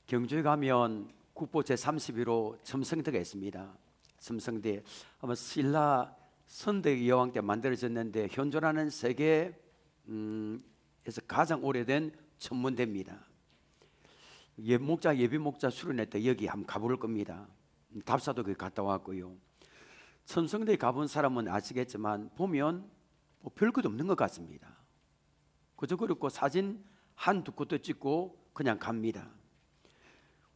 경주에 가면 국보 제31호 첨성대가 있습니다. 첨성대 아마 신라 선대 여왕 때 만들어졌는데 현존하는 세계에서 가장 오래된 천문대입니다. 예비목자 수련회 때 여기 한번 가볼 겁니다. 답사도 거기 갔다 왔고요. 첨성대에 가본 사람은 아시겠지만 보면 뭐 별것도 없는 것 같습니다. 그저 그렇고 사진 한두 컷도 찍고 그냥 갑니다.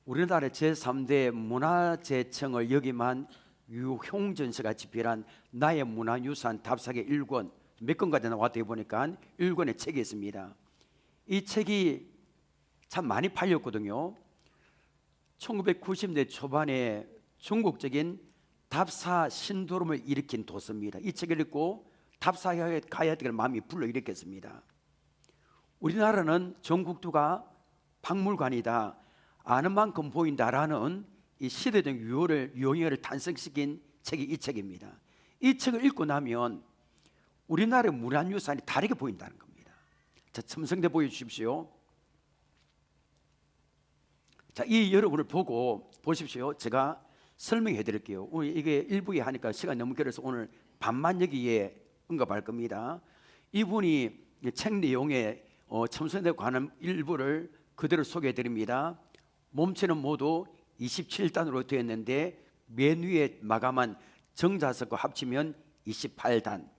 우리나라 제3대 문화재청을 역임한 유홍전서가 집필한 나의 문화유산 답사계 1권 몇 권까지 나왔다 보니까 1권의 책이 있습니다. 이 책이 참 많이 팔렸거든요. 1990년대 초반에 중국적인 답사 신도름을 일으킨 도서입니다. 이 책을 읽고 답사해야 될 마음이 불러일으켰습니다. 우리나라는 전국두가 박물관이다, 아는 만큼 보인다라는 이 시대적 유형을 탄생시킨 책이 이 책입니다. 이 책을 읽고 나면 우리나라의 문화유산이 다르게 보인다는 겁니다. 자, 첨성대 보여주십시오. 자, 이 여러분을 보고 보십시오. 제가 설명해 드릴게요. 이게 1부에 하니까 시간이 너무 길어서 오늘 반만 여기에 언급할 겁니다. 이분이 책 내용에 첨성대에 관한 일부를 그대로 소개해 드립니다. 몸체는 모두 27단으로 되었는데 맨 위에 마감한 정자석과 합치면 28단.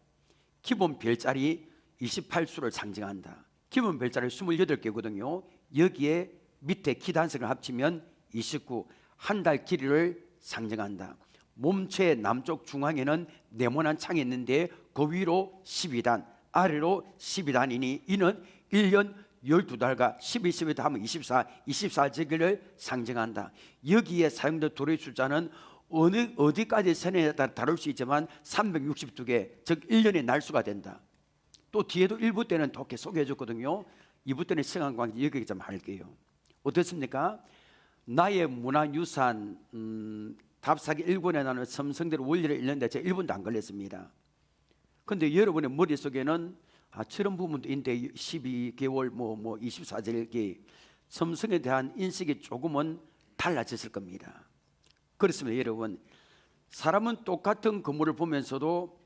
기본 별자리 28수를 상징한다. 기본 별자리 28개거든요. 여기에 밑에 기단석을 합치면 29, 한 달 길이를 상징한다. 몸체 남쪽 중앙에는 네모난 창이 있는데 그 위로 12단, 아래로 12단이니 이는 1년 12달과 12다 하면 24제기를 상징한다. 여기에 사용된 도료의 숫자는 어디까지 세뇌에 따라 다룰 수 있지만 362개, 즉 1년의 날수가 된다. 또 뒤에도 1부 때는 독해 소개해 줬거든요. 2부 때는 시간 관계 여기 좀 할게요. 어떻습니까? 나의 문화유산 답사기 1권에 나오는 첨성대로 원리를 읽는데 제가 1분도 안 걸렸습니다. 그런데 여러분의 머릿속에는 저런 부분도 있는데 12개월 24절기 첨성에 대한 인식이 조금은 달라졌을 겁니다. 그렇습니다. 여러분, 사람은 똑같은 건물을 보면서도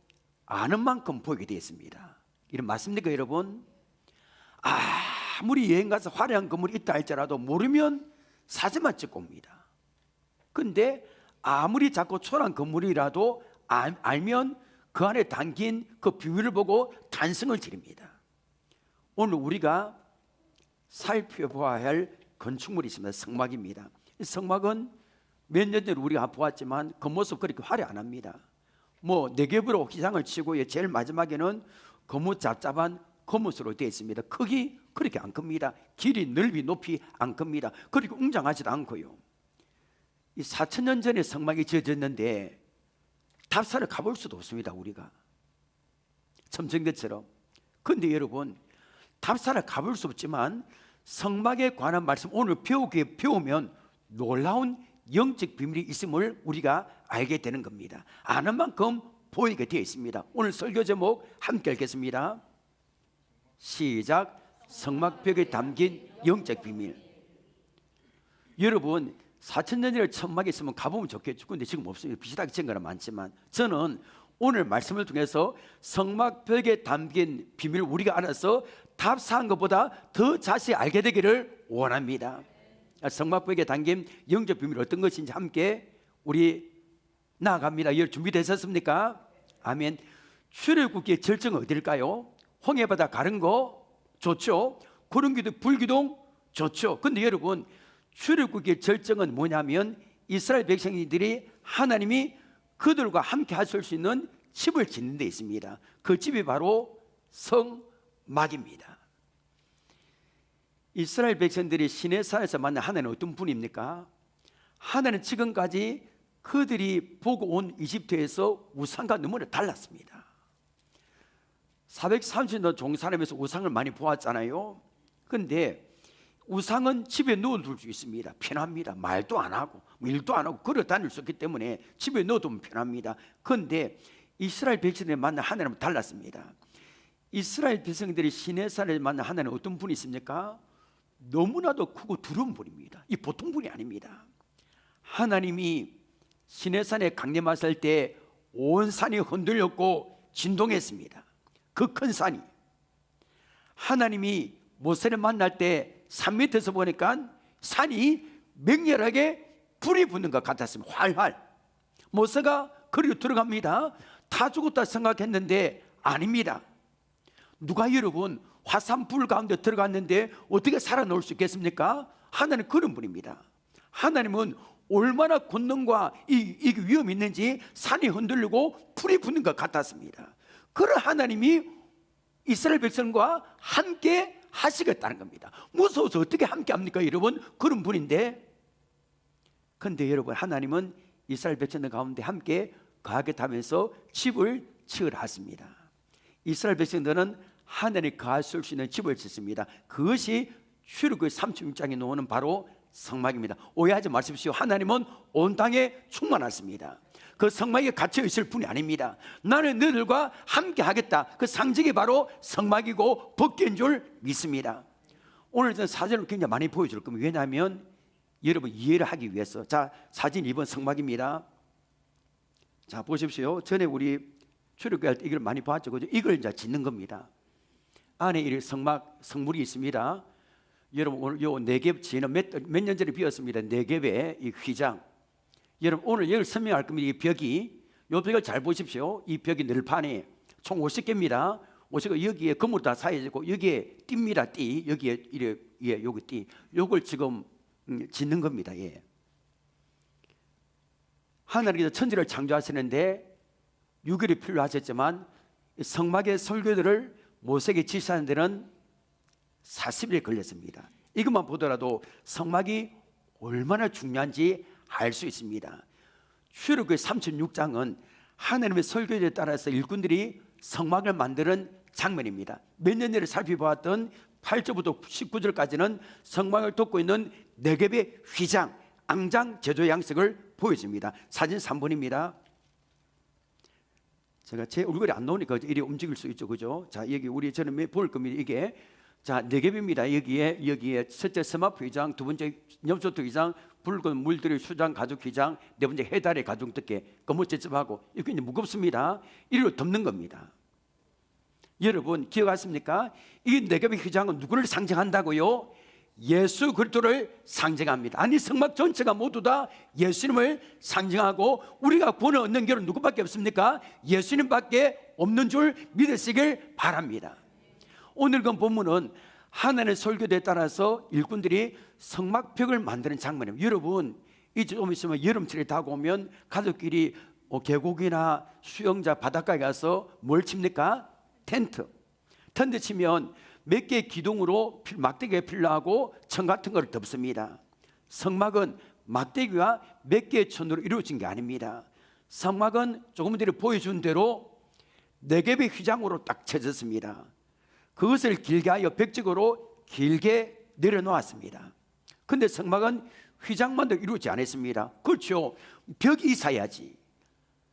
아는 만큼 보이게 되어 있습니다. 이런 맞습니까 여러분? 아무리 여행 가서 화려한 건물이 있다 할지라도 모르면 사진만 찍고 옵니다. 근데 아무리 작고 초라한 건물이라도 알면 그 안에 담긴 그 비밀을 보고 탄성을 지릅니다. 오늘 우리가 살펴봐야 할 건축물이 있습니다. 성막입니다. 이 성막은 몇 년 전에 우리가 보았지만 겉모습 그렇게 화려 안 합니다. 네 겹으로 기장을 치고 제일 마지막에는 거무 잡잡한 거뭇으로 되어 있습니다. 크기 그렇게 안 큽니다. 길이 넓이 높이 안 큽니다. 그리고 웅장하지도 않고요. 이 4,000년 전에 성막이 지어졌는데 답사를 가볼 수도 없습니다. 우리가 첨성대처럼. 그런데 여러분, 답사를 가볼 수 없지만 성막에 관한 말씀 오늘 배우면 놀라운 영적 비밀이 있음을 우리가 알게 되는 겁니다. 아는 만큼 보이게 되어 있습니다. 오늘 설교 제목 함께 읽겠습니다. 시작. 성막벽에 담긴 영적 비밀. 여러분, 4,000년 전에 천막에 있으면 가보면 좋겠죠. 근데 지금 없습니다. 비슷하게 지은 거는 많지만 저는 오늘 말씀을 통해서 성막벽에 담긴 비밀을 우리가 알아서 답사한 것보다 더 자세히 알게 되기를 원합니다. 성막벽에 담긴 영적 비밀이 어떤 것인지 함께 우리 나아갑니다. 준비되셨습니까? 아멘. 출애굽기의 절정은 어딜까요? 홍해바다 가른 거 좋죠. 구름기둥 불기둥 좋죠. 근데 여러분, 출애굽기의 절정은 뭐냐면 이스라엘 백성들이 하나님이 그들과 함께 하실 수 있는 집을 짓는 데 있습니다. 그 집이 바로 성막입니다. 이스라엘 백성들이 시내산에서 만난 하나님은 어떤 분입니까? 하나님은 지금까지 그들이 보고 온 이집트에서 우상과 너무나 달랐습니다. 430년 종살이면서 우상을 많이 보았잖아요. 그런데 우상은 집에 넣어둘 수 있습니다. 편합니다. 말도 안 하고 일도 안 하고 걸어 다닐 수 있기 때문에 집에 넣어두면 편합니다. 그런데 이스라엘 백성들이 만난 하나님은 달랐습니다. 이스라엘 백성들이 시내산에 만난 하나님은 어떤 분이 있습니까? 너무나도 크고 두려운 분입니다. 이 보통 분이 아닙니다. 하나님이 시내산에 강림하실 때 온 산이 흔들렸고 진동했습니다. 그 큰 산이. 하나님이 모세를 만날 때 산 밑에서 보니까 산이 맹렬하게 불이 붙는 것 같았습니다. 활활. 모세가 거리로 들어갑니다. 다 죽었다 생각했는데 아닙니다. 누가 여러분 화산불 가운데 들어갔는데 어떻게 살아나올 수 있겠습니까? 하나님은 그런 분입니다. 하나님은 얼마나 권능과 이 위험이 있는지 산이 흔들리고 불이 붙는 것 같았습니다. 그런 하나님이 이스라엘 백성과 함께 하시겠다는 겁니다. 무서워서 어떻게 함께 합니까 여러분? 그런 분인데, 그런데 여러분 하나님은 이스라엘 백성들 가운데 함께 거하겠다면서 집을 지으라 하십니다. 이스라엘 백성들은 하나님이 거할 수 있는 집을 짓습니다. 그것이 출애굽기 36장에 나오는 바로 성막입니다. 오해하지 마십시오. 하나님은 온 땅에 충만하십니다. 그 성막에 갇혀 있을 뿐이 아닙니다. 나는 너희들과 함께 하겠다. 그 상징이 바로 성막이고 법궤인 줄 믿습니다. 오늘 저는 사진을 굉장히 많이 보여줄 겁니다. 왜냐하면 여러분 이해를 하기 위해서. 자, 사진 2번 성막입니다. 자, 보십시오. 전에 우리 출애굽기 할 때 이걸 많이 봤죠. 그죠? 이걸 이제 짓는 겁니다. 안에 이 성막, 성물이 있습니다. 여러분 오늘 요 네겝 지는 몇 년 전에 비었습니다. 네겝의 이 휘장. 여러분 오늘 여기 설명할 겁니다. 이 벽이, 요 벽을 잘 보십시오. 이 벽이 늘판이 총 50개입니다. 50개 여기에 건물 다 사이지고 여기에 띠입니다. 띠. 여기에 이래 예, 여기 띠. 요걸 지금 짓는 겁니다. 예. 하나님께서 천지를 창조하시는데 6일이 필요하셨지만 성막의 설교들을 모세에게 지시하는 데는 40일 걸렸습니다. 이것만 보더라도 성막이 얼마나 중요한지 알 수 있습니다. 출애굽기 36장은 하나님의 설교에 따라서 일꾼들이 성막을 만드는 장면입니다. 몇 년 전에 살펴보았던 8절부터 19절까지는 성막을 돕고 있는 네겝의 휘장, 앙장 제조 양식을 보여줍니다. 사진 3번입니다. 제가 제 얼굴이 안 나오니까 이리 움직일 수 있죠, 그죠? 자, 여기 우리 저는 볼 겁니다. 이게 자 네겝입니다. 여기에 첫째 서막 휘장, 두 번째 염소토 휘장, 붉은 물들의 수장 가죽 휘장, 네 번째 해달의 가죽 덮개, 거뭇제첩하고 이게 무겁습니다. 이리로 덮는 겁니다. 여러분 기억하십니까? 이 네겝의 휘장은 누구를 상징한다고요? 예수 그리스도를 상징합니다. 아니 성막 전체가 모두 다 예수님을 상징하고 우리가 구원을 얻는 길은 누구밖에 없습니까? 예수님밖에 없는 줄 믿으시길 바랍니다. 오늘 그 본문은 하나님의 설교에 따라서 일꾼들이 성막벽을 만드는 장면입니다. 여러분 이제 좀 있으면 여름철이 다가오면 가족끼리 계곡이나 수영장 바닷가에 가서 뭘 칩니까? 텐트 치면 몇 개의 기둥으로 막대기가 필요하고 천 같은 걸 덮습니다. 성막은 막대기와 몇 개의 천으로 이루어진 게 아닙니다. 성막은 조금 전에 보여준 대로 네겝의 휘장으로 딱 쳐졌습니다. 그것을 길게 하여 벽적으로 길게 내려놓았습니다. 그런데 성막은 휘장만도 이루어지지 않았습니다. 그렇죠. 벽이 있어야지.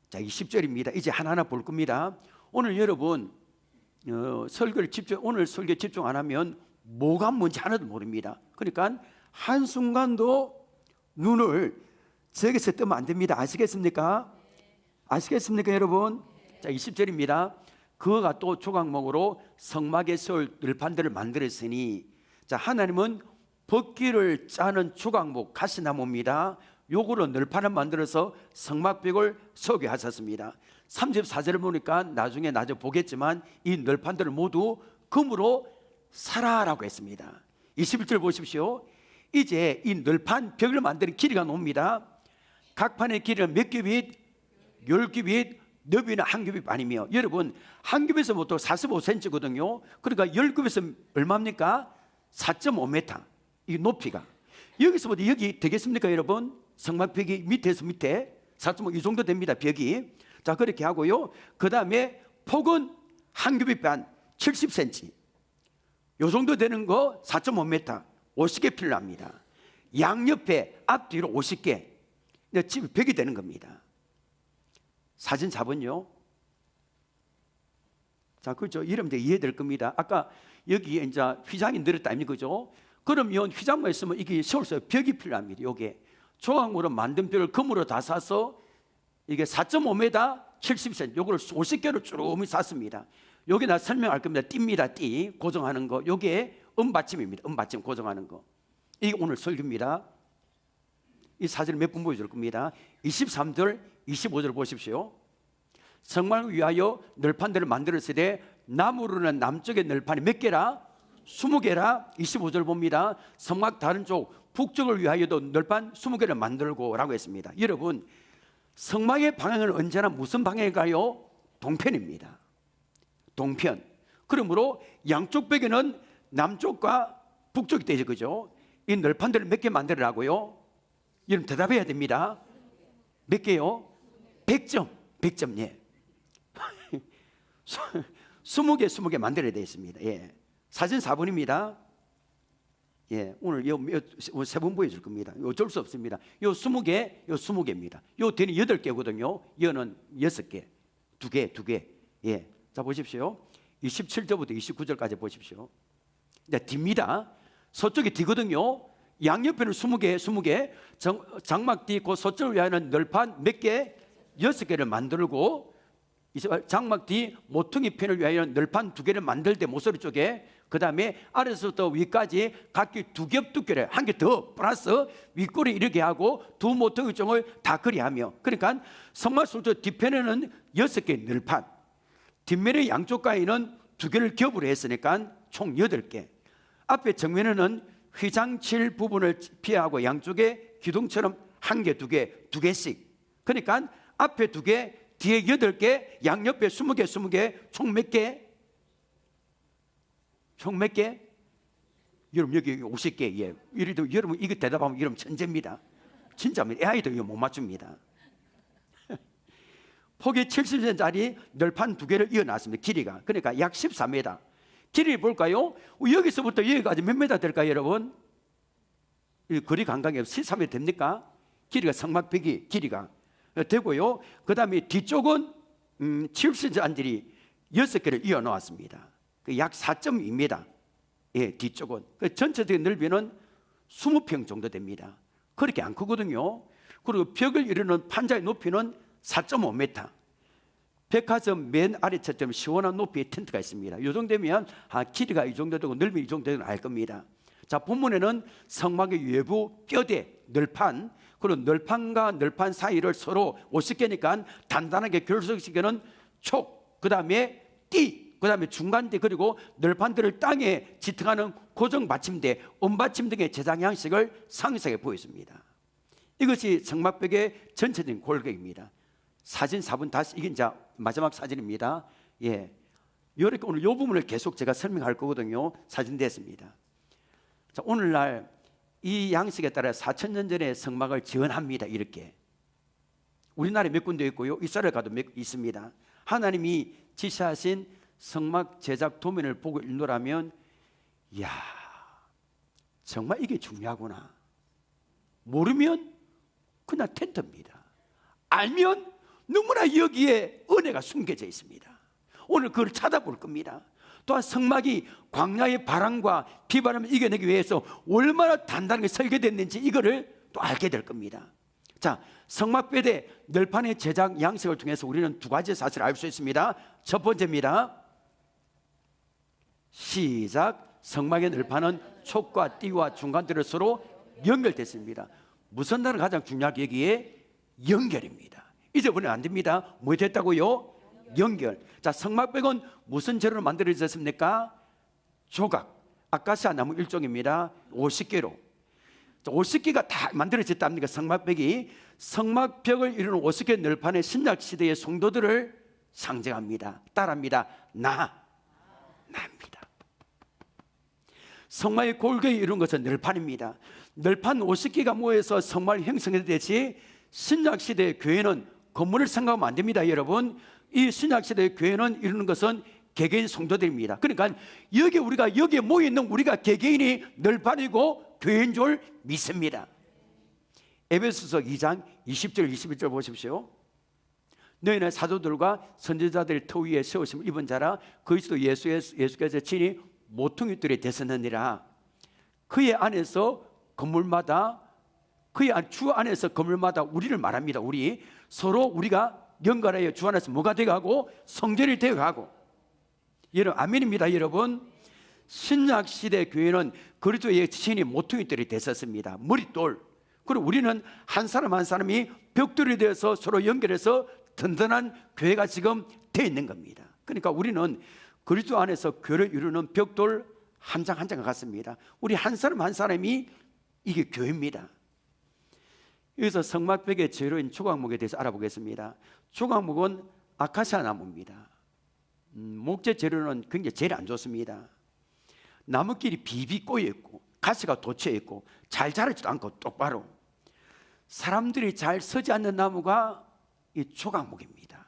자, 10절입니다. 이제 하나하나 볼 겁니다. 오늘 여러분 설교를 오늘 설교 집중 안 하면 뭐가 뭔지 하나도 모릅니다. 그러니까 한순간도 눈을 저기서 뜨면 안 됩니다. 아시겠습니까? 아시겠습니까 여러분? 자 20절입니다. 그가 또 조각목으로 성막의 세울 늘판들을 만들었으니, 자 하나님은 법기를 짜는 조각목 가시나무입니다. 요거로 늘판을 만들어서 성막벽을 서게 하셨습니다. 34절을 보니까 나중에 보겠지만 이 늘판들을 모두 금으로 사라라고 했습니다. 21절 보십시오. 이제 이 늘판 벽을 만드는 길이가 놉니다. 각 판의 길이는 몇 규빗? 10규빗, 너비는 한 규빗 반이며, 여러분 한 규빗에서 보통 45cm거든요. 그러니까 10규빗은 얼마입니까? 4.5m. 이 높이가 여기서부터 여기 되겠습니까 여러분? 성막벽이 밑에서 밑에 4.5 이 정도 됩니다. 벽이. 자 그렇게 하고요. 그 다음에 폭은 한 규빗 반 70cm 요 정도 되는 거 4.5m 50개 필요합니다. 양옆에 앞뒤로 50개 지금 벽이 되는 겁니다. 사진 4번요. 자 그렇죠. 이러면 이제 이해될 겁니다. 아까 여기에 이제 휘장이 늘었다 아닙니까? 그죠? 그러면 휘장만 있으면 이게 세울 수 벽이 필요합니다. 요게 조각으로 만든 벽을 금으로 다 사서 이게 4.5m 70cm 요거를 50개로 쭉 샀습니다. 여기 나 설명할 겁니다. 띠입니다. 띠 고정하는 거. 요게 은받침입니다. 은받침 고정하는 거. 이게 오늘 설교입니다. 이 사진을 몇 분 보여줄 겁니다. 23절 25절 보십시오. 성막을 위하여 널판들을 만들었을 때 나무로는 남쪽의 널판이 몇 개라? 20개라. 25절 봅니다. 성막 다른 쪽 북쪽을 위하여도 널판 20개를 만들고 라고 했습니다. 여러분, 성막의 방향은 언제나 무슨 방향에 가요? 동편입니다. 동편. 그러므로 양쪽 벽에는 남쪽과 북쪽이 되죠. 그죠? 이 널판들을 몇 개 만들으라고요? 여러분 대답해야 됩니다. 몇 개요? 100점. 100점. 예. 20개 만들어야 되겠습니다. 예. 사진 4번입니다. 예. 오늘 세 번 보여줄 겁니다. 어쩔 수 없습니다. 요 20개, 요 20개입니다. 요 뒤는 8개거든요. 여는 6개. 2개. 예. 자, 보십시오. 27절부터 29절까지 보십시오. 네, 뒤입니다. 서쪽이 뒤거든요. 양옆에는 20개. 장막 뒤 그 서쪽을 위하여는 널판 몇 개? 6개를 만들고 장막 뒤 모퉁이 편을 위하여는 널판 2개를 만들 때 모서리 쪽에 그 다음에 아래서부터 위까지 각기 2겹 두께를 한 개 더 플러스 윗꼬리 이렇게 하고 두 모퉁이 쪽을 다 그리하며 그러니까 성막 솔저 뒤편에는 6개 널판 뒷면의 양쪽 가에는 2개를 겹으로 했으니까 총 8개 앞에 정면에는 휘장칠 부분을 피하고 양쪽에 기둥처럼 1개, 2개씩 그러니까 앞에 2개, 뒤에 8개, 양옆에 20개 총 몇 개? 총 몇 개? 여러분 여기 50개. 예. 이래도 여러분 이거 대답하면 여러분 천재입니다. 진짜입니다. AI도 이거 못 맞춥니다. 폭이 70cm짜리 널판 2개를 이어놨습니다. 길이가. 그러니까 약 14m. 길이 볼까요? 여기서부터 여기까지 몇 메다 될까요, 여러분? 이 거리 감각이 13m 됩니까? 길이가 성막벽이 길이가 되고요. 그 다음에 뒤쪽은 70cm 안들이 6개를 이어 놓았습니다. 약 4.2m. 예, 뒤쪽은. 전체적인 넓이는 20평 정도 됩니다. 그렇게 안 크거든요. 그리고 벽을 이루는 판자의 높이는 4.5m. 백화점 맨 아래처럼 시원한 높이의 텐트가 있습니다. 이 정도 되면 길이가 이 정도 되고 넓이 이 정도 되는 알 겁니다. 자, 본문에는 성막의 외부 뼈대, 널판, 그리고 널판과 널판 사이를 서로 50개니까 단단하게 결속시키는 촉, 그 다음에 띠, 그 다음에 중간대, 그리고 널판들을 땅에 지탱하는 고정 받침대, 언받침 등의 제작 양식을 상세하게 보였습니다. 이것이 성막벽의 전체적인 골격입니다. 사진 4분 다시 이게 이제 마지막 사진입니다. 예, 이렇게 오늘 이 부분을 계속 제가 설명할 거거든요. 사진 됐습니다. 자, 오늘날 이 양식에 따라 4,000년 전에 성막을 지어합니다. 이렇게 우리나라에 몇 군데 있고요. 이스라엘 가도 몇 있습니다. 하나님이 지시하신 성막 제작 도면을 보고 읽노라면, 이야, 정말 이게 중요하구나. 모르면 그냥 텐트입니다. 알면 너무나 여기에 은혜가 숨겨져 있습니다. 오늘 그걸 찾아볼 겁니다. 또한 성막이 광야의 바람과 비바람을 이겨내기 위해서 얼마나 단단하게 설계됐는지 이거를 또 알게 될 겁니다. 자, 성막뼈대 널판의 제작 양식을 통해서 우리는 두 가지 사실을 알 수 있습니다. 첫 번째입니다. 시작. 성막의 널판은 촉과 띠와 중간들을 서로 연결됐습니다. 무슨 날은 가장 중요하게 여기에 연결입니다. 잊어버리면 안 됩니다. 뭐 됐다고요? 연결. 자, 성막벽은 무슨 재료로 만들어졌습니까? 조각, 아카시아 나무 일종입니다. 50개로. 50개가 다 만들어졌답니까? 성막벽이. 성막벽을 이루는 50개 널판의 신약 시대의 성도들을 상징합니다. 따라합니다. 나입니다. 성막의 골격이 이룬 것은 널판입니다. 널판 50개가 모여서 성막을 형성했듯이 신약 시대의 교회는 건물을 생각하면 안 됩니다, 여러분. 이 신약 시대의 교회는 이루는 것은 개개인 성도들입니다. 그러니까 여기에 모여 있는 우리가 개개인이 널판이고 교회인 줄 믿습니다. 에베소서 2장 20절 21절 보십시오. 너희는 사도들과 선지자들 터 위에 세우심을 입은 자라 그리스도 예수께서 친히 모퉁이들이 되셨느니라. 그의 안에서 건물마다 주 안에서 건물마다 우리를 말합니다. 우리 서로 우리가 연결하여 주 안에서 뭐가 되어가고 성전이 되어가고. 여러분 아멘입니다. 여러분 신약 시대 교회는 그리스도의 신이 모퉁이돌이 됐었습니다. 머릿돌. 그리고 우리는 한 사람 한 사람이 벽돌이 되어서 서로 연결해서 든든한 교회가 지금 되어 있는 겁니다. 그러니까 우리는 그리스도 안에서 교회를 이루는 벽돌 한 장 한 장 같습니다. 우리 한 사람 한 사람이 이게 교회입니다. 여기서 성막벽의 재료인 조각목에 대해서 알아보겠습니다. 조각목은 아카시아 나무입니다. 목재 재료는 굉장히 제일 안 좋습니다. 나무끼리 비비 꼬여 있고 가시가 돋쳐 있고 잘 자라지도 않고 똑바로. 사람들이 잘 서지 않는 나무가 이 조각목입니다.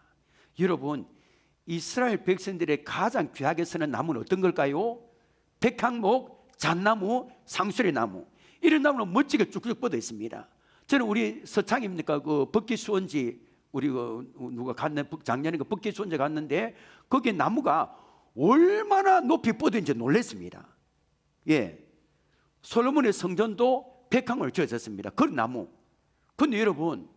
여러분 이스라엘 백성들의 가장 귀하게 쓰는 나무는 어떤 걸까요? 백향목, 잣나무, 상수리나무. 이런 나무는 멋지게 쭉쭉 뻗어 있습니다. 저는 우리 서창입니까? 그 법기 수원지 우리 누가 갔네 작년에 그 법기 수원지 갔는데 거기에 나무가 얼마나 높이 뻗어있는지 놀랐습니다. 예, 솔로몬의 성전도 백향을 지어졌습니다. 그런 나무. 그런데 여러분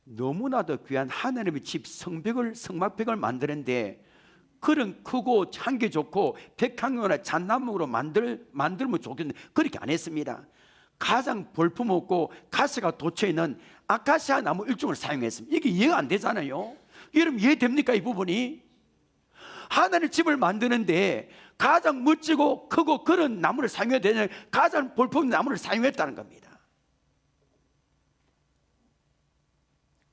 너무나도 귀한 하나님의 집 성막벽을 만드는데 그런 크고 향기 좋고 백향이나 잣나무로 만들면 좋겠는데 그렇게 안 했습니다. 가장 볼품없고 가시가 돋쳐있는 아카시아 나무 일종을 사용했습니다. 이게 이해가 안 되잖아요. 여러분 이해됩니까? 이 부분이 하나님의 집을 만드는데 가장 멋지고 크고 그런 나무를 사용해야 되냐, 가장 볼품없는 나무를 사용했다는 겁니다.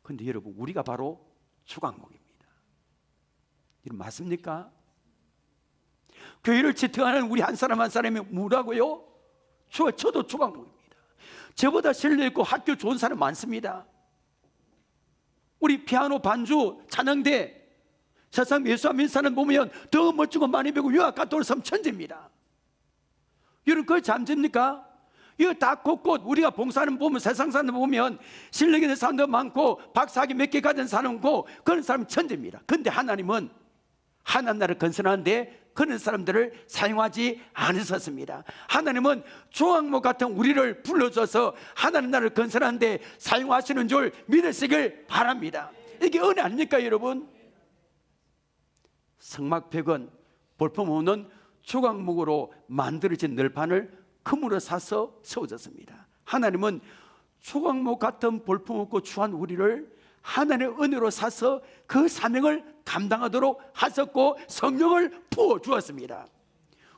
그런데 여러분 우리가 바로 조각목입니다. 이런 맞습니까? 교회를 지탱하는 우리 한 사람 한 사람이 뭐라고요? 저도 조각목입니다. 저보다 실력 있고 학교 좋은 사람 많습니다. 우리 피아노 반주 찬양대 세상 예수 안 믿는 사람 보면 더 멋지고 많이 배우고 유학 갔다 올 사람 천재입니다. 여러분 그걸 잠집니까? 이거 다 곳곳 우리가 봉사하는 보면 세상 사람 보면 실력 있는 사람도 많고 박사학위 몇 개 가진 사람 많고 그런 사람은 천재입니다. 그런데 하나님은 하나님 나라를 건설하는데 그런 사람들을 사용하지 않으셨습니다. 하나님은 조각목 같은 우리를 불러줘서 하나님 나라를 건설하는데 사용하시는 줄 믿으시길 바랍니다. 이게 은혜 아닙니까 여러분? 성막벽은 볼품없는 조각목으로 만들어진 널판을 금으로 사서 세워졌습니다. 하나님은 조각목 같은 볼품없고 추한 우리를 하나님의 은혜로 사서 그 사명을 감당하도록 하셨고 성령을 부어주었습니다.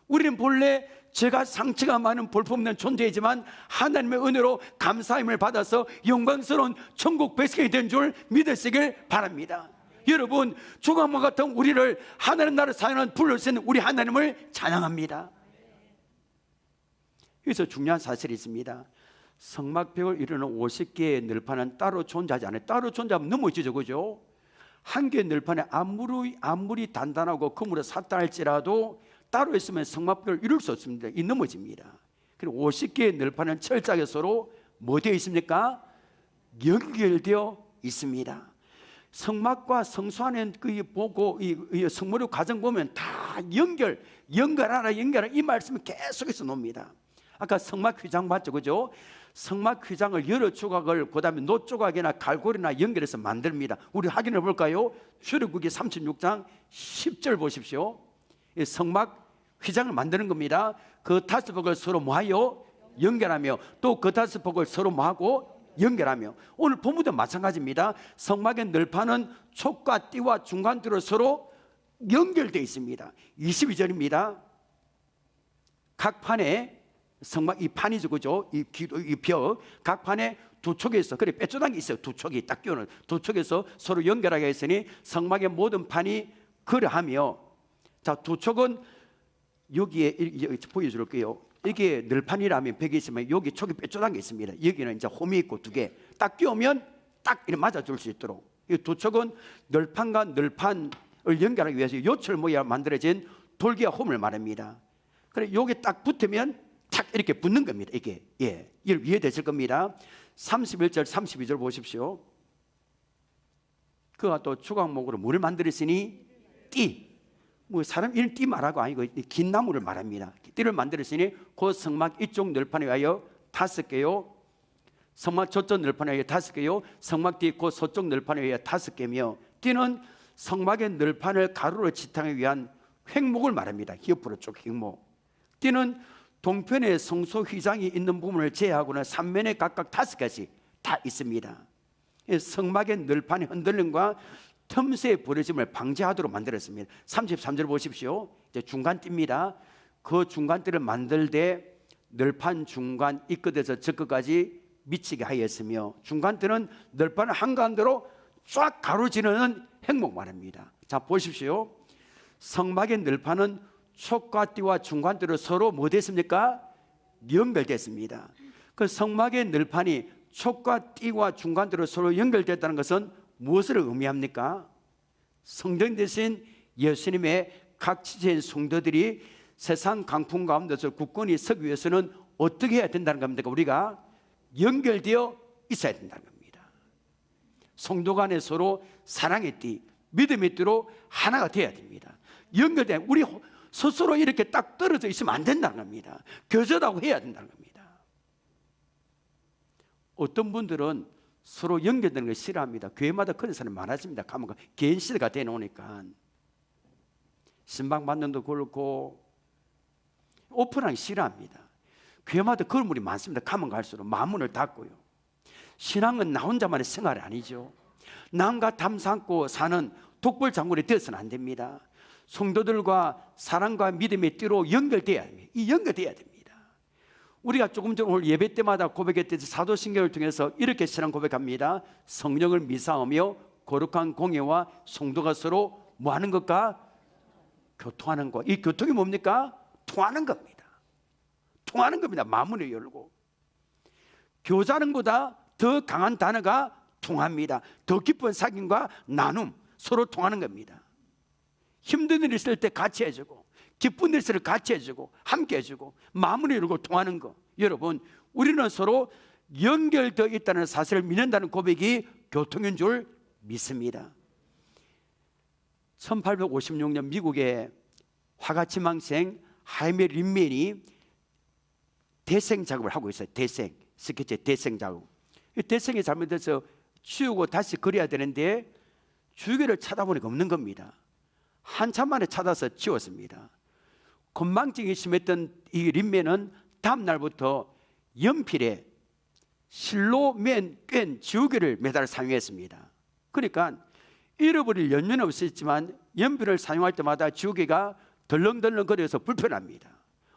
우리는 본래 죄가 상처가 많은 볼품없는 존재이지만 하나님의 은혜로 감사함을 받아서 영광스러운 천국 백성이 된 줄 믿으시길 바랍니다. 여러분 조각목 같은 우리를 하나님 나라를 사용하는 불러주신 우리 하나님을 찬양합니다. 여기서 중요한 사실이 있습니다. 성막벽을 이루는 50개의 널판은 따로 존재하지 않아요. 따로 존재하면 넘어지죠, 그죠? 한 개의 널판에 아무리 단단하고 금으로 샀다 할지라도 따로 있으면 성막벽을 이룰 수 없습니다. 이 넘어집니다. 그리고 50개의 널판은 철저하게 서로 뭐 되어 있습니까? 연결되어 있습니다. 성막과 성소 안에 그 보고 이 성모의 과정 보면 다 연결하라 이 말씀이 계속해서 놉니다. 아까 성막 휘장 봤죠, 그죠? 성막 휘장을 여러 조각을 그다음에 노 조각이나 갈고리나 연결해서 만듭니다. 우리 확인해 볼까요? 출애굽기 36장 10절 보십시오. 이 성막 휘장을 만드는 겁니다. 그 다섯 복을 서로 뭐하여 연결하며 또 그 다섯 복을 서로 뭐하고 연결하며. 오늘 본문도 마찬가지입니다. 성막의 널판은 촉과 띠와 중간띠로 서로 연결되어 있습니다. 22절입니다. 각 판에 성막 이 판이죠, 그죠? 이 벽 각 판에 두 촉이 있어. 그래 빼쪼단 게 있어요. 두 촉이 딱 끼우는 두 촉에서 서로 연결하게 했으니 성막의 모든 판이 그러하며. 자, 두 촉은 여기에 보여줄게요. 이게 널판이라면 벽이 있으면 여기 촉이 빼쪼단 게 있습니다. 여기는 이제 홈이 있고 두 개 딱 끼우면 딱 이렇게 맞아줄 수 있도록. 이 두 촉은 널판과 널판을 연결하기 위해서 요철 모양 만들어진 돌기와 홈을 말합니다. 그래 여기 딱 붙으면 탁 이렇게 붙는 겁니다. 이게 이해되실 겁니다. 31절 32절 보십시오. 그가 또 조각목으로 뭐를 만들었으니 띠. 뭐 사람 이런 띠 말하고 아니고 긴 나무를 말합니다. 띠를 만들었으니 그 성막 이쪽 널판에 위하여 5개요, 성막 저쪽 널판에 위하여 5개요, 성막 뒤 그 서쪽 널판에 위하여 5개며, 띠는 성막의 널판을 가로로 지탱하기 위한 횡목을 말합니다. 옆으로 쭉 횡목. 띠는 동편에 성소 휘장이 있는 부분을 제외하고는 3면에 각각 5개씩 다 있습니다. 성막의 널판의 흔들림과 틈새의 부러짐을 방지하도록 만들었습니다. 33절 보십시오. 이제 중간띠입니다. 그 중간띠를 만들 때 널판 중간 이 끝에서 저 끝까지 미치게 하였으며, 중간띠는 널판을 한가운데로 쫙 가로지르는 행목 말입니다. 자 보십시오. 성막의 널판은 촉과 띠와 중간띠로 서로 뭐 됐습니까? 연결됐습니다. 그 성막의 널판이 촉과 띠와 중간띠로 서로 연결됐다는 것은 무엇을 의미합니까? 성령 대신 예수님의 각지체인 성도들이 세상 강풍 가운데서 굳건히 서기 위해서는 어떻게 해야 된다는 겁니까? 우리가 연결되어 있어야 된다는 겁니다. 성도 간에 서로 사랑의 띠, 믿음의 띠로 하나가 되어야 됩니다. 연결된, 우리 스스로 이렇게 딱 떨어져 있으면 안 된다는 겁니다. 교제하고 해야 된다는 겁니다. 어떤 분들은 서로 연결되는 걸 싫어합니다. 교회마다 그런 사람이 많아집니다. 가면 개인 시대가 되놓으니까 신방 받는 도 그렇고 오픈하기 싫어합니다. 교회마다 그런 분이 많습니다. 가면 갈수록 마음문을 닫고요. 신앙은 나 혼자만의 생활이 아니죠. 남과 담 삼고 사는 독불 장군이 되어서는 안 됩니다. 성도들과 사랑과 믿음의 띠로 연결돼야 합니다. 이 연결돼야 됩니다. 우리가 조금 전 오늘 예배 때마다 고백했듯이 사도신경을 통해서 이렇게 신앙 고백합니다. 성령을 미사하며 거룩한 공예와 성도가 서로 뭐 하는 것과? 교통하는 것. 이 교통이 뭡니까? 통하는 겁니다. 통하는 겁니다. 마음을 열고. 교제하는 것보다 더 강한 단어가 통합니다. 더 깊은 사귐과 나눔, 서로 통하는 겁니다. 힘든 일 있을 때 같이 해주고, 기쁜 일 있을 때 같이 해주고, 함께 해주고, 마음을 열고 통하는 거. 여러분, 우리는 서로 연결되어 있다는 사실을 믿는다는 고백이 교통인 줄 믿습니다. 1856년 미국의 화가치망생 하이메 린맨이 대생 작업을 하고 있어요. 대생, 스케치 대생 작업. 대생이 잘못돼서 지우고 다시 그려야 되는데 주기를 찾아보니까 없는 겁니다. 한참 만에 찾아서 지웠습니다. 건망증이 심했던 이 린맨은 다음 날부터 연필에 실로 꿰ν 지우개를 매달 사용했습니다. 그러니까 잃어버릴 연륜은 없었지만 연필을 사용할 때마다 지우개가 덜렁덜렁거려서 불편합니다.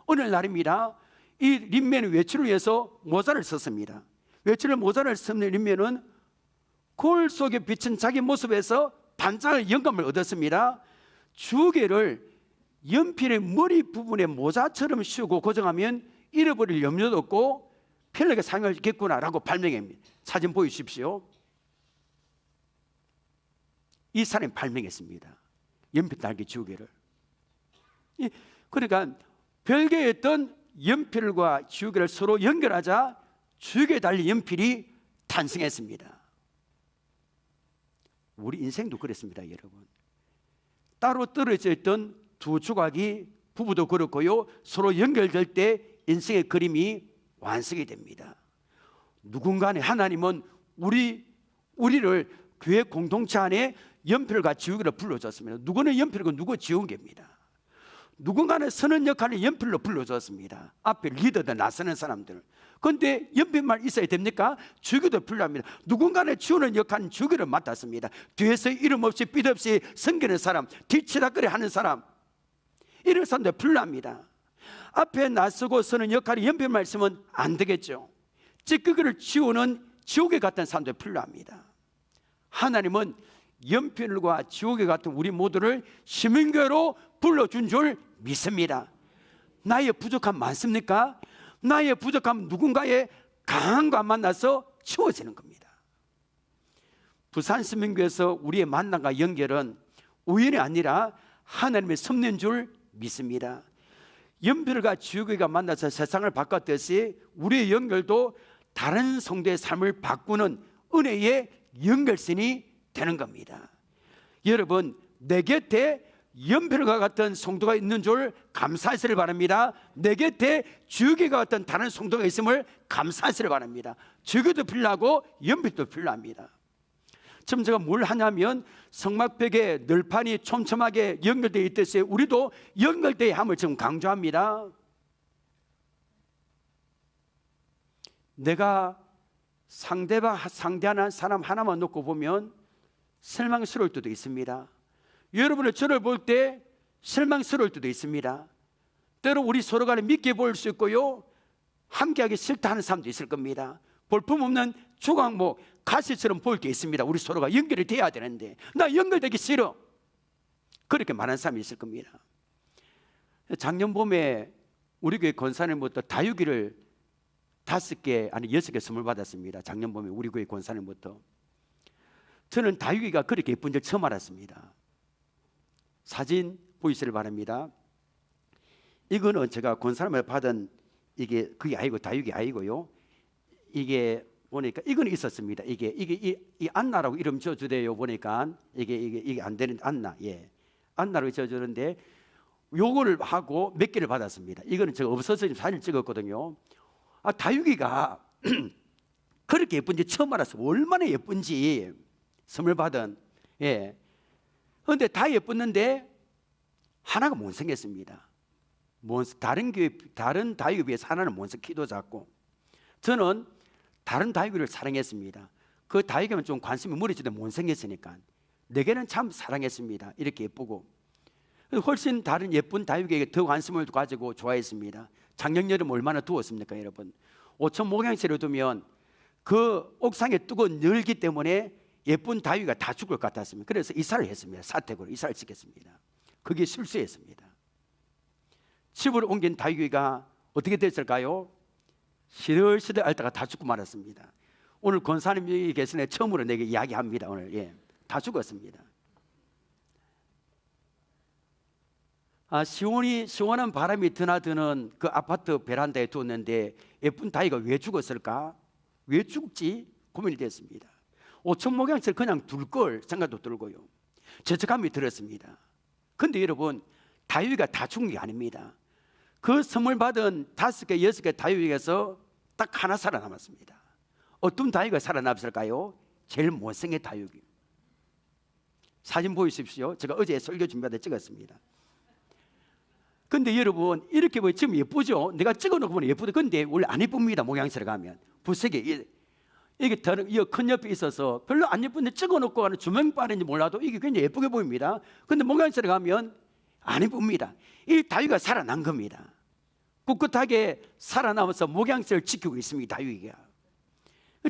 어느 날입니다. 이 린맨은 외출을 위해서 모자를 썼습니다. 외출을 모자를 쓰는 린맨은 거울 속에 비친 자기 모습에서 반짝이는 영감을 얻었습니다. 지우개를 연필의 머리 부분에 모자처럼 씌우고 고정하면 잃어버릴 염려도 없고 편하게 사용하겠구나라고 발명합니다. 사진 보여주십시오. 이 사람이 발명했습니다. 연필 달기 지우개를. 그러니까 별개의 어떤 연필과 지우개를 서로 연결하자 지우개에 달린 연필이 탄생했습니다. 우리 인생도 그랬습니다, 여러분. 따로 떨어져 있던 두 조각이 부부도 그렇고요, 서로 연결될 때 인생의 그림이 완성이 됩니다. 누군가는 하나님은 우리를 교회 공동체 안에 연필과 지우개를 불러줬습니다. 누구는 연필이고 누구 지우개입니다. 누군가는 서는 역할을 연필로 불러줬습니다. 앞에 리더들, 나서는 사람들. 그런데 연필만 있어야 됩니까? 지우개도 필요합니다. 누군가는 지우는 역할은 지우개를 맡았습니다. 뒤에서 이름 없이 삐 없이 섬기는 사람, 뒤치다거리 하는 사람, 이런 사람들 필요합니다. 앞에 나서고 서는 역할이 연필만 있으면 안 되겠죠. 찌꺼기를 지우는 지우개 같은 사람들 필요합니다. 하나님은 연필과 지우개 같은 우리 모두를 시민교회로 불러준 줄 믿습니다. 나의 부족함 많습니까? 나의 부족함 누군가의 강함과 만나서 채워지는 겁니다. 부산 시민교회에서 우리의 만남과 연결은 우연이 아니라 하나님의 섭리인 줄 믿습니다. 연필과 지우개가 만나서 세상을 바꿨듯이 우리의 연결도 다른 성도의 삶을 바꾸는 은혜의 연결선이 되는 겁니다. 여러분, 내 곁에 연필과 같은 성도가 있는 줄 감사하시길 바랍니다. 내 곁에 주기가 같은 다른 성도가 있음을 감사하시길 바랍니다. 주기도 필요하고 연필도 필요합니다. 지금 제가 뭘 하냐면 성막벽에 널판이 촘촘하게 연결되어 있듯이 우리도 연결되어야 함을 지금 강조합니다. 내가 상대하는 사람 하나만 놓고 보면 실망스러울 때도 있습니다. 여러분의 저를 볼 때 실망스러울 때도 있습니다. 때로 우리 서로 간에 믿게 보일 수 있고요, 함께하기 싫다 하는 사람도 있을 겁니다. 볼품없는 조각목 가시처럼 보일 게 있습니다. 우리 서로가 연결이 돼야 되는데 나 연결되기 싫어, 그렇게 말하는 사람이 있을 겁니다. 작년 봄에 우리 교회 권사님부터 다육이를 5개 아니 6개 선물 받았습니다. 작년 봄에 우리 교회 권사님부터. 저는 다육이가 그렇게 예쁜 줄 처음 알았습니다. 사진 보이시길 바랍니다. 이거는 제가 권사님을 받은, 이게 그게 아니고 다육이 아니고요, 이게 보니까 이거는 있었습니다. 이게 이 안나라고 이름 지어주대요. 보니까 이게 안 되는 안나, 예, 안나라고 지어주는데 요거를 하고 몇 개를 받았습니다. 이거는 제가 없어서 지금 사진 찍었거든요. 다육이가 그렇게 예쁜지 처음 알았어요. 얼마나 예쁜지 선물 받은. 예. 그런데 다 예뻤는데 하나가 못생겼습니다. 다른 다육이에 비해서 하나는 못생, 키도 작고. 저는 다른 다육이를 사랑했습니다. 그 다육이는 좀 관심이 무리지도 못생겼으니까. 내게는 참 사랑했습니다. 이렇게 예쁘고. 훨씬 다른 예쁜 다육이에게 더 관심을 가지고 좋아했습니다. 작년 여름 얼마나 더웠습니까, 여러분? 5천 목양새로 두면 그 옥상에 뜨거운 열기 때문에 예쁜 다육이가 다 죽을 것 같았습니다. 그래서 이사를 했습니다. 사택으로 이사를 시켰습니다. 그게 실수였습니다. 집으로 옮긴 다육이가 어떻게 됐을까요? 시들시들 앓다가 다 죽고 말았습니다. 오늘 권사님이 계시네 처음으로 내게 이야기합니다. 오늘, 예, 다 죽었습니다. 시원한 바람이 드나드는 그 아파트 베란다에 두었는데 예쁜 다육이가 왜 죽었을까? 왜 죽지? 고민이 됐습니다. 5천 목양처럼 그냥 둘 걸 생각도 들고요, 죄책감이 들었습니다. 근데 여러분, 다육이가 다 죽은 게 아닙니다. 그 선물 받은 5개, 6개 다육이에서 딱 하나 살아남았습니다. 어떤 다육이가 살아남았을까요? 제일 못생긴 다육이. 사진 보이십시오. 제가 어제 설교 준비할 때 찍었습니다. 근데 여러분, 이렇게 보면 지금 예쁘죠? 내가 찍어놓고 보면 예쁘다. 근데 원래 안 예쁩니다. 모양새를 가면 부색이 이게 큰 옆에 있어서 별로 안 예쁜데 찍어놓고 가는 조명빨인지 몰라도 이게 굉장히 예쁘게 보입니다. 근데 모양새를 가면 안 예쁩니다. 이 다육이가 살아난 겁니다. 꿋꿋하게 살아남아서 모양새를 지키고 있습니다. 다육이가.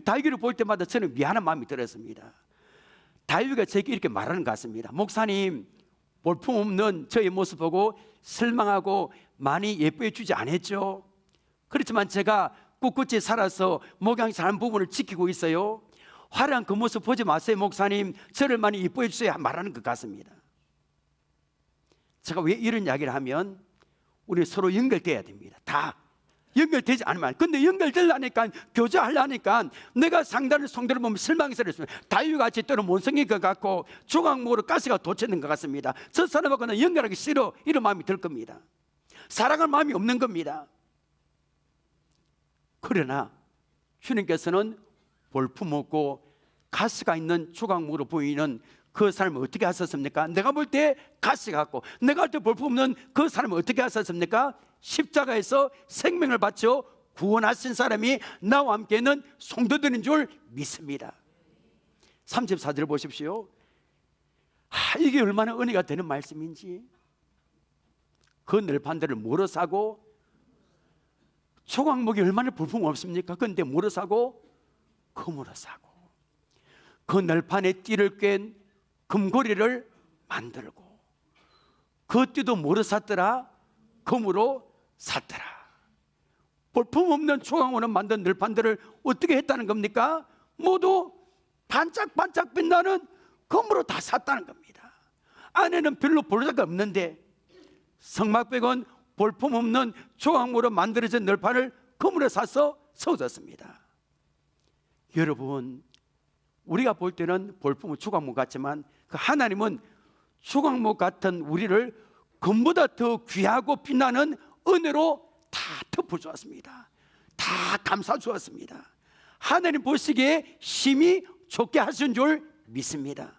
다육이를 볼 때마다 저는 미안한 마음이 들었습니다. 다육이가 제게 이렇게 말하는 것 같습니다. 목사님, 볼품없는 저의 모습 보고 실망하고 많이 예뻐해 주지 않았죠? 그렇지만 제가 꿋꿋이 살아서 목양이 사는 부분을 지키고 있어요. 화려한 그 모습 보지 마세요. 목사님, 저를 많이 예뻐해 주세요 말하는 것 같습니다. 제가 왜 이런 이야기를 하면 우리 서로 연결돼야 됩니다. 다 연결되지 않으면. 근데 연결되려니까, 교제하려니까 내가 상대하는 성도를 보면 실망스럽습니다. 다육이같이 때로 못생긴 것 같고 조각목으로 가시가 돋치는 것 같습니다. 저 사람하고는 연결하기 싫어, 이런 마음이 들 겁니다. 사랑할 마음이 없는 겁니다. 그러나 주님께서는 볼품없고 가시가 있는 조각목으로 보이는 그 사람을 어떻게 하셨습니까? 내가 볼 때 가시 같고 내가 할 때 볼품없는 그 사람을 어떻게 하셨습니까? 십자가에서 생명을 바쳐 구원하신 사람이 나와 함께는 성도들인 줄 믿습니다. 34절 보십시오. 이게 얼마나 은혜가 되는 말씀인지. 그 널판들을 뭐로 사고, 조각목이 얼마나 볼품 없습니까? 그런데 뭐로 사고? 금으로 사고, 그 널판에 띠를 꿰n 금고리를 만들고, 그 띠도 뭐로 샀더라? 금으로 샀더라. 볼품없는 조각으로 만든 널판들을 어떻게 했다는 겁니까? 모두 반짝반짝 빛나는 금으로 다 샀다는 겁니다. 안에는 별로 볼 데가 없는데 성막백은 볼품없는 조각으로 만들어진 널판을 금으로 사서 세워졌습니다. 여러분, 우리가 볼 때는 볼품은 조각목 같지만 그 하나님은 조각목 같은 우리를 금보다 더 귀하고 빛나는 은혜로 다 덮어주었습니다. 다 감싸주었습니다. 하나님 보시기에 심히 좋게 하신 줄 믿습니다.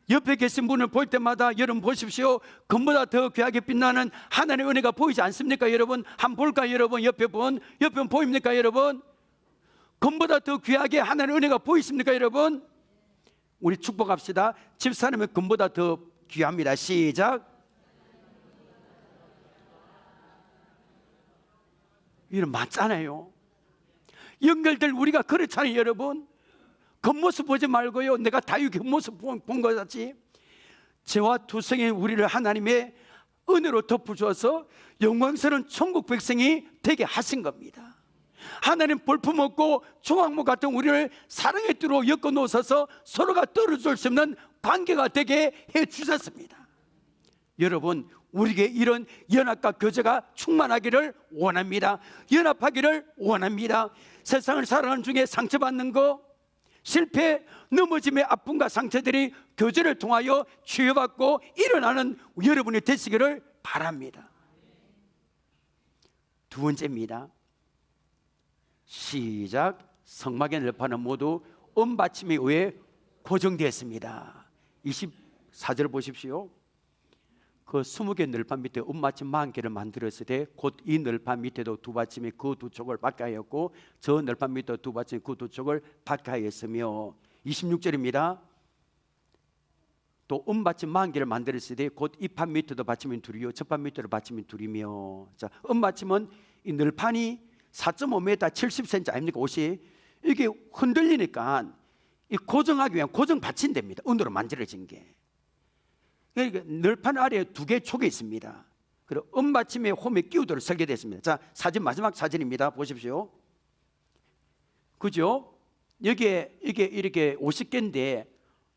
옆에 계신 분을 볼 때마다 여러분 보십시오. 금보다 더 귀하게 빛나는 하나님의 은혜가 보이지 않습니까 여러분? 한번 볼까요 여러분? 옆에 분 보입니까 여러분? 금보다 더 귀하게 하나님의 은혜가 보이십니까 여러분? 우리 축복합시다. 집사님은 금보다 더 귀합니다. 시작. 이런 맞잖아요. 연결될 우리가 그렇잖아요 여러분. 겉모습 보지 말고요, 내가 다윗의 겉모습 본 것 같이 저와 두성의 우리를 하나님의 은혜로 덮어주어서 영광스러운 천국 백성이 되게 하신 겁니다. 하나님 볼품없고 조각목 같은 우리를 사랑의 띠로 엮어 놓으셔서 서로가 떨어질 수 없는 관계가 되게 해주셨습니다. 여러분, 우리에게 이런 연합과 교제가 충만하기를 원합니다. 연합하기를 원합니다. 세상을 살아가는 중에 상처받는 거, 실패, 넘어짐의 아픔과 상처들이 교제를 통하여 치유받고 일어나는 여러분이 되시기를 바랍니다. 두 번째입니다. 시작. 성막의 널판은 모두 은받침에 의해 고정되었습니다. 24절 보십시오. 그 20개 널판 밑에 은받침 40개를 만들었을 때 곧 이 널판 밑에도 두 받침이 그 두 쪽을 받게 하였고 저 널판 밑에도 두 받침이 그 두 쪽을 받게 하였으며 26절입니다. 또 은받침 40개를 만들었을 때 곧 이 판 밑에도 받침이 둘이요 저 판 밑에도 받침이 둘이며. 자, 은받침은 이 널판이 4.5m 70cm 아닙니까? 옷이 이게 흔들리니까 이 고정하기 위한 고정 받침대입니다. 은으로 만들어진 게. 그러니까 널판 아래에 두 개의 촉이 있습니다. 그리고 은받침에 홈에 끼우도록 설계되었습니다. 자, 사진 마지막 사진입니다. 보십시오. 그죠? 여기에 이게 이렇게 50개인데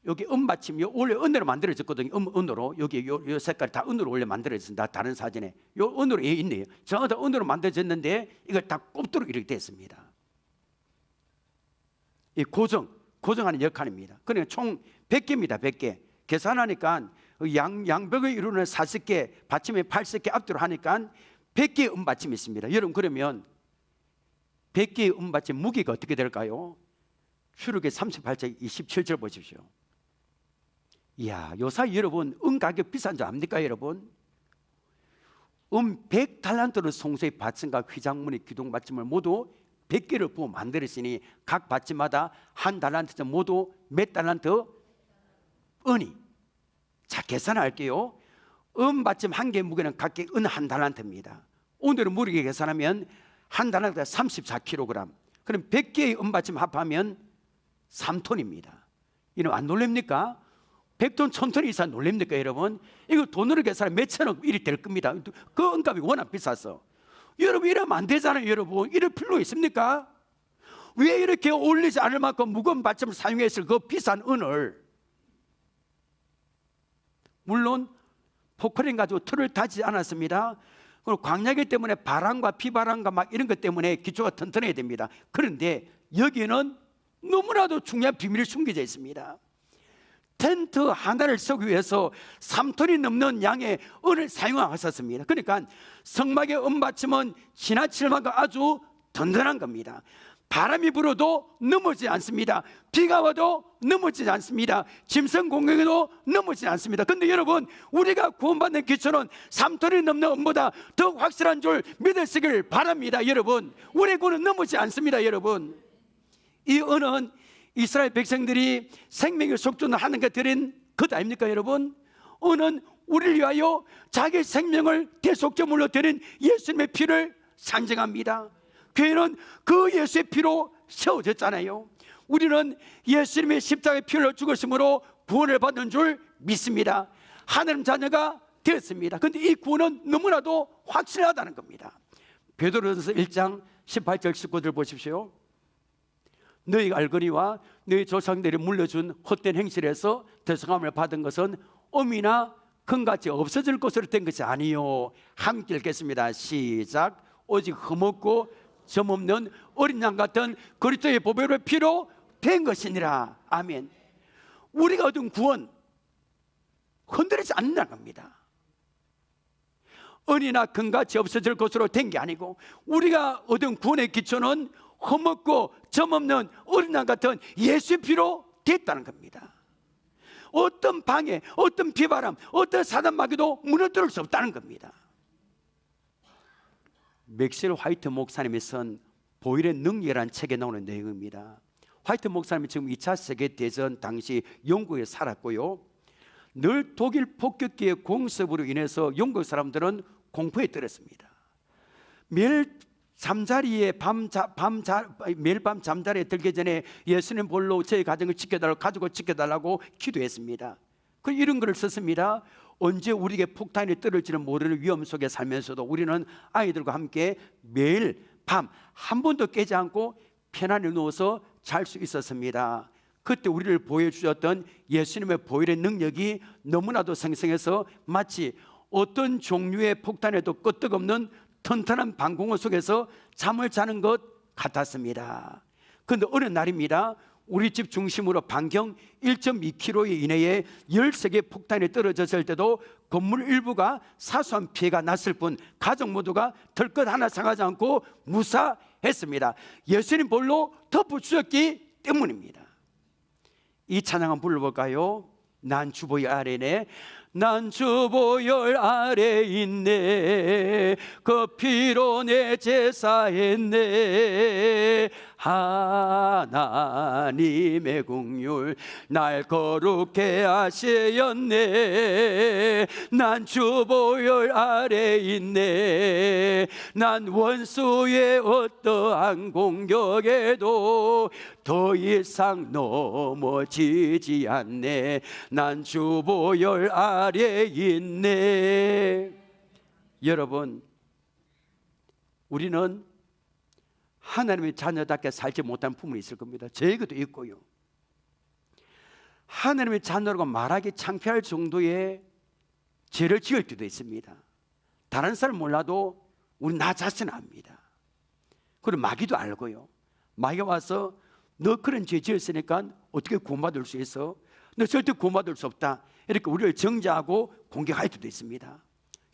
여기 은받침이 원래 은으로 만들어졌거든요. 은으로 여기 요 색깔이 다 은으로 원래 만들어졌습니다. 다른 사진에 요 은으로 있네요. 전부 다 은으로 만들어졌는데 이걸 다 꼽도록 이렇게 됐습니다. 이 고정하는 역할입니다. 그러니까 총 100개입니다. 100개. 계산하니까 양벽을 이루는 40개, 받침에 80개 앞뒤로 하니까 100개의 은받침이 있습니다. 여러분, 그러면 100개의 은받침 무게가 어떻게 될까요? 출애굽기 38장 27절 보십시오. 이야, 요사이 여러분 은 가격 비싼 줄 압니까 여러분? 100달란트로 송수의 받침과 휘장문의 기둥 받침을 모두 100개를 부어 만들었으니 각 받침마다 한 달란트 모두 몇 달란트? 은이. 자, 계산할게요. 은 받침 한 개 무게는 각각 은 한 달란트입니다. 오늘은 무리게 계산하면 한 달란트가 34kg. 그럼 100개의 은 받침 합하면 3톤입니다. 이거 안 놀랍니까? 100톤, 1000톤 이상 놀랍니까 여러분? 이거 돈으로 계산하면 몇천억 일이 될 겁니다. 그 은값이 워낙 비싸서. 여러분, 이러면 안 되잖아요 여러분. 이럴 필요 있습니까? 왜 이렇게 올리지 않을 만큼 무거운 받침을 사용했을 그 비싼 은을, 물론 포크레인 가지고 틀을 다지지 않았습니다. 그리고 광야기 때문에 바람과 비바람과 막 이런 것 때문에 기초가 튼튼해야 됩니다. 그런데 여기는 너무나도 중요한 비밀이 숨겨져 있습니다. 텐트 하나를 쓰기 위해서 3톤이 넘는 양의 은을 사용하셨습니다. 그러니까 성막의 은받침은 지나칠 만큼 아주 든든한 겁니다. 바람이 불어도 넘어지지 않습니다. 비가 와도 넘어지지 않습니다. 짐승 공격에도 넘어지지 않습니다. 그런데 여러분, 우리가 구원받는 기초는 3톤이 넘는 은보다 더 확실한 줄 믿으시길 바랍니다. 여러분, 우리의 구원은 넘어지지 않습니다. 여러분, 이 은은 이스라엘 백성들이 생명의 속전을 하나님께 드린 것 아닙니까 여러분? 은은 우리를 위하여 자기 생명을 대속제물로 드린 예수님의 피를 상징합니다. 교회는 그 예수의 피로 세워졌잖아요. 우리는 예수님의 십자가의 피를 죽으심으로 구원을 받는 줄 믿습니다. 하나님 자녀가 되었습니다. 그런데 이 구원은 너무나도 확실하다는 겁니다. 베드로전서 1장 18절 19절 보십시오. 너희가 알거니와 너희 조상들이 물려준 헛된 행실에서 대속함을 받은 것은 음이나 금같이 없어질 것으로 된 것이 아니요. 함께 읽겠습니다. 시작. 오직 흠없고 점없는 어린 양 같은 그리스도의 보배로의 피로 된 것이니라. 아멘. 우리가 얻은 구원, 흔들리지 않는다는 겁니다. 은이나 금같이 없어질 것으로 된 게 아니고 우리가 얻은 구원의 기초는 흠없고 점없는 어린 양 같은 예수의 피로 됐다는 겁니다. 어떤 방해, 어떤 비바람, 어떤 사단 마귀도 무너뜨릴 수 없다는 겁니다. 맥셀 화이트 목사님이 쓴 보일의 능력이라는 책에 나오는 내용입니다. 화이트 목사님이 지금 2차 세계대전 당시 영국에 살았고요, 늘 독일 폭격기의 공습으로 인해서 영국 사람들은 공포에 떨었습니다. 매일 밤 잠자리에 들기 전에 예수님 볼로 저희 가정을 지켜달라고, 가족을 지켜달라고 기도했습니다. 그 이런 글을 썼습니다. 언제 우리에게 폭탄이 떨어질지는 모르는 위험 속에 살면서도 우리는 아이들과 함께 매일 밤 한 번도 깨지 않고 편안히 누워서 잘 수 있었습니다. 그때 우리를 보여주셨던 예수님의 보혈의 능력이 너무나도 생생해서 마치 어떤 종류의 폭탄에도 끄떡없는 튼튼한 방공호 속에서 잠을 자는 것 같았습니다. 그런데 어느 날입니다. 우리 집 중심으로 반경 1.2km 이내에 13개 폭탄이 떨어졌을 때도 건물 일부가 사소한 피해가 났을 뿐 가족 모두가 덜것 하나 상하지 않고 무사했습니다. 예수님 볼로 덮어주셨기 때문입니다. 이 찬양 한번 불러볼까요? 난 주보의 아래네, 난 주보열 아래 있네, 그 피로 내 제사했네. 하나님의 긍휼 날 거룩해 하시었네. 난 주보열 아래 있네, 난 원수의 어떠한 공격에도 더 이상 넘어지지 않네. 난 주보열 아래 있네. 여러분, 우리는 하나님의 자녀답게 살지 못한 부분이 있을 겁니다. 저에게도 있고요. 하나님의 자녀라고 말하기 창피할 정도의 죄를 지을 때도 있습니다. 다른 사람 몰라도 우리 나 자신 압니다. 그리고 마귀도 알고요. 마귀가 와서 너 그런 죄 지었으니까 어떻게 구원받을 수 있어? 너 절대 구원받을 수 없다. 이렇게 우리를 정죄하고 공격할 때도 있습니다.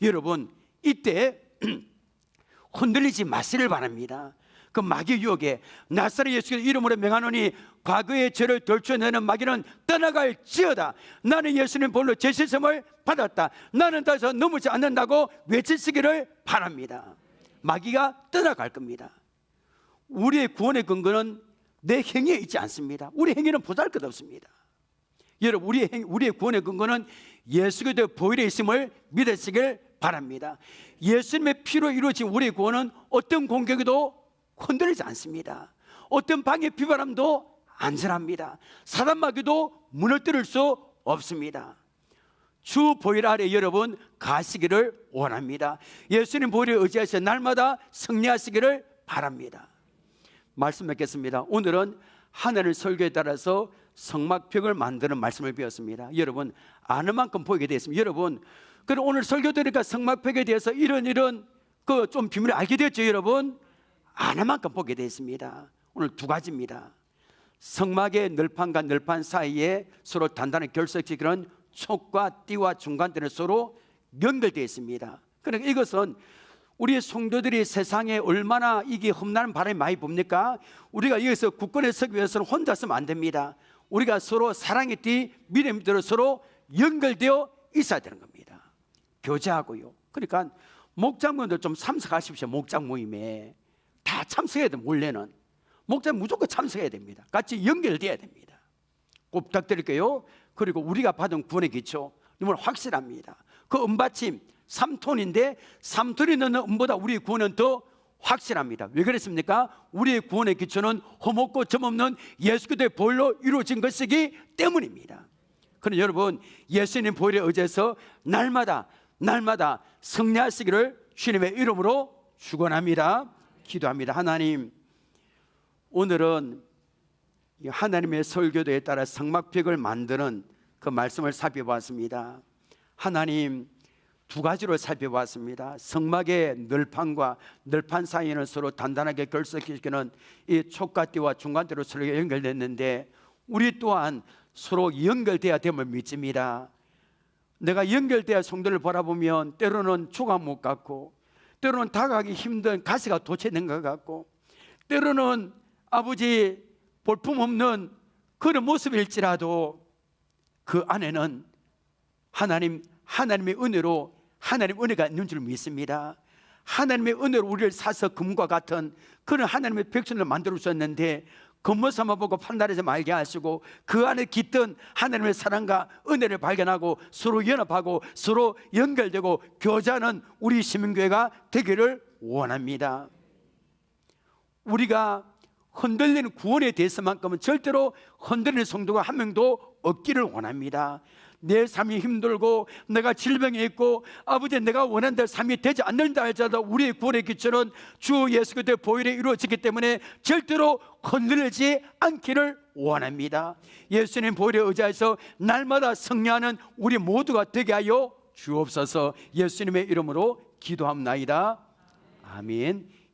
여러분, 이때 흔들리지 마시길 바랍니다. 그 마귀 유혹에 나사렛 예수의 이름으로 명하노니 과거의 죄를 덜쳐내는 마귀는 떠나갈지어다. 나는 예수님 볼로 죄 씻음을 받았다. 나는 더 이상 넘어지 않는다고 외치시기를 바랍니다. 마귀가 떠나갈 겁니다. 우리의 구원의 근거는 내 행위에 있지 않습니다. 우리 행위는 보잘것없습니다. 여러분, 우리의 구원의 근거는 예수 그리스도의 보혈에 있음을 믿으시길 바랍니다. 예수님의 피로 이루어진 우리의 구원은 어떤 공격에도 흔들리지 않습니다. 어떤 방해 비바람도 안전합니다. 사단 마귀도 무너뜨릴 수 없습니다. 주 보혈 아래 여러분 가시기를 원합니다. 예수님 보혈에 의지하셔 날마다 승리하시기를 바랍니다. 말씀 맺겠습니다. 오늘은 하나님 설교에 따라서 성막벽을 만드는 말씀을 배웠습니다. 여러분 아는 만큼 보게 되었습니다. 여러분, 그럼 오늘 설교 들으니까 성막벽에 대해서 이런 그 좀 비밀을 알게 되었죠. 여러분 아는 만큼 보게 되었습니다. 오늘 두 가지입니다. 성막의 널판과 널판 사이에 서로 단단히 결석지기는 촉과 띠와 중간대는 서로 연결되어 있습니다. 그러니까 이것은 우리의 성도들이 세상에 얼마나 이게 험난한 바람이 많이 붑니까? 우리가 여기서 굳건히 서기 위해서는 혼자 서면 안 됩니다. 우리가 서로 사랑의 띠, 믿음의 띠로 서로 연결되어 있어야 되는 겁니다. 교제하고요. 그러니까 목장모님들 좀 참석하십시오. 목장 모임에 다 참석해야 돼요. 원래는 목장 무조건 참석해야 됩니다. 같이 연결돼야 됩니다. 꼭 부탁드릴게요. 그리고 우리가 받은 구원의 기초 너무 확실합니다. 그 은받침 3톤인데 3톤이 넣는 은보다 우리의 구원은 더 확실합니다. 왜 그랬습니까? 우리의 구원의 기초는 흠없고 점없는 예수 그리스도의 보혈로 이루어진 것이기 때문입니다. 그럼 여러분 예수님 보혈에 의지해서 날마다 승리하시기를 주님의 이름으로 축원합니다. 기도합니다. 하나님, 오늘은 하나님의 설교도에 따라 성막벽을 만드는 그 말씀을 살펴봤습니다. 하나님, 두 가지로 살펴봤습니다. 성막의 널판과 널판 사이에는 서로 단단하게 결석시키는 이 촉과띠와 중간대로 서로 연결됐는데 우리 또한 서로 연결돼야 됨을 믿습니다. 내가 연결되어 성도를 바라보면 때로는 조각목 같고, 때로는 다가가기 힘든 가시가 도체된 것 같고, 때로는 아버지 볼품없는 그런 모습일지라도 그 안에는 하나님의 은혜로, 하나님의 은혜가 있는 줄 믿습니다. 하나님의 은혜로 우리를 사서 금과 같은 그런 하나님의 백성을 만들어 주셨는데, 겉모습만 보고 판단하지 말게 하시고 그 안에 깃든 하나님의 사랑과 은혜를 발견하고 서로 연합하고 서로 연결되고 교제하는 우리 시민교회가 되기를 원합니다. 우리가 흔들리는 구원에 대해서만큼은 절대로 흔들리는 성도가 한 명도 없기를 원합니다. 내 삶이 힘들고 내가 질병에 있고 아버지 내가 원하는 대로 삶이 되지 않는다 할지라도 우리의 구원의 기초는 주 예수 그리스도의 보혈에 이루어지기 때문에 절대로 흔들리지 않기를 원합니다. 예수님 보혈에 의지해서 날마다 승리하는 우리 모두가 되게 하여 주옵소서. 예수님의 이름으로 기도합나이다. 아멘.